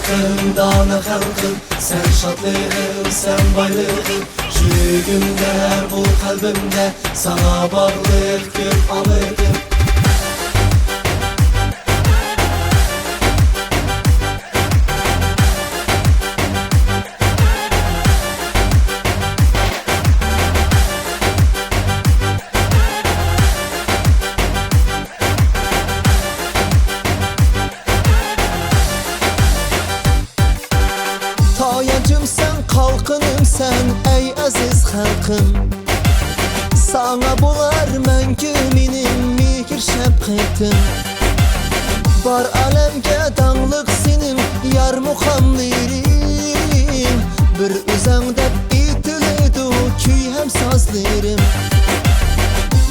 halkım, dana halkım, sen şadlığım, sen baylığım. Şu günde bu kalbimde sana bağlılık gül alırdım. Tayacım sen, kalkınım sen ey aziz halkım. Sana bular məngü minim mihir şəbqətim. Var aləmgə danlıq sinim yar muxamlirim. Bir üzəngdə itilidu küy hem sazlirim.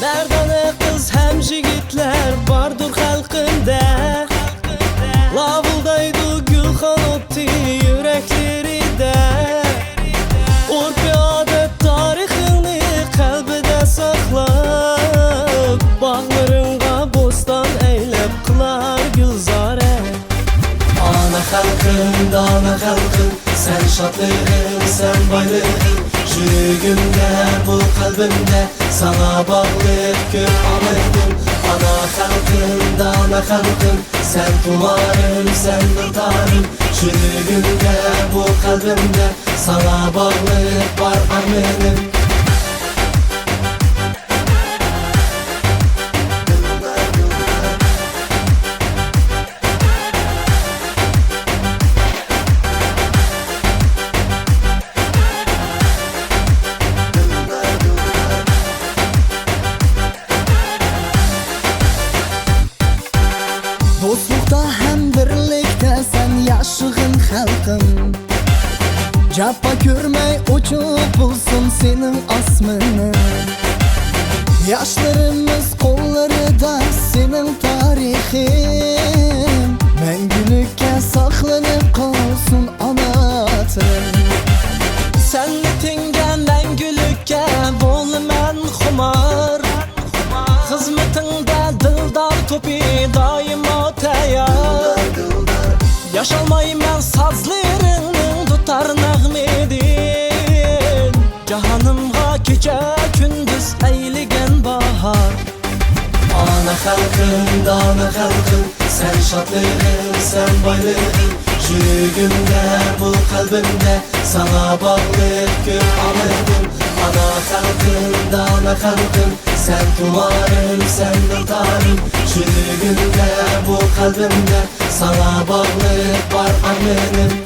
Merdane kız hem jigitler vardır halkında. Lavuldaydı gülxan ottu yürekleri de. Urfi adet tarixini kalbide saklab. Bağlarınğa bostan eylep kılar gülzare. Ana halkım, dana halkım, sen şadlığım, sen baylığım. Şu günde bu kalbimde sana bağlılık gül alırdım. Ana halkım, dana halkım, sen tumarım, sen dırdarım. Şu günde bu kalbimde sana bağlılık var amenim. Dostlukta hem birlikte sen yaşığın halkım. Capa görmey uçup bulsun senin asmını. Yaşlarımız kolları da senin tarihin. Məngülükə saklanıp kalsın anatın. Senlitinge məngülükə bol mən xumar. Hizmetinde dildar topi daima tayar. Yaşalmayı mən sazlarının tutar nəğmedin. Cahanımğa gece gündüz eyligen bahar. Ana halkım, dana halkım, sen şadlığım, sen baylığım. Şu günde bu kalbimde sana bağlılık gül alırdım. Ana halkım, dana halkım, sen tumarım, sen dırdarım. Şu günde bu kalbimde sana bağlılık var amenim.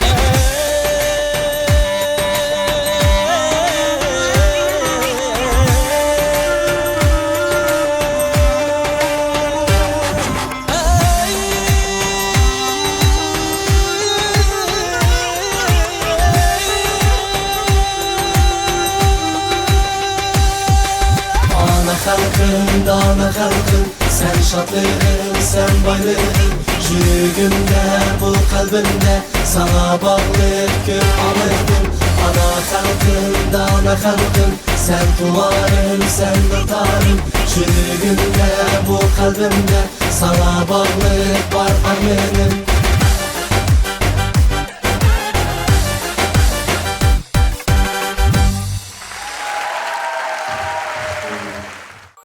Ana halkım, dana halkım, sen şadlığım, sen baylığım. Şu günde bu kalbimde sana bağlılık gül alırdım. Ana halkım, dana halkım, sen tumarım, sen dırdarım. Şu günde bu kalbimde sana bağlılık var amenim.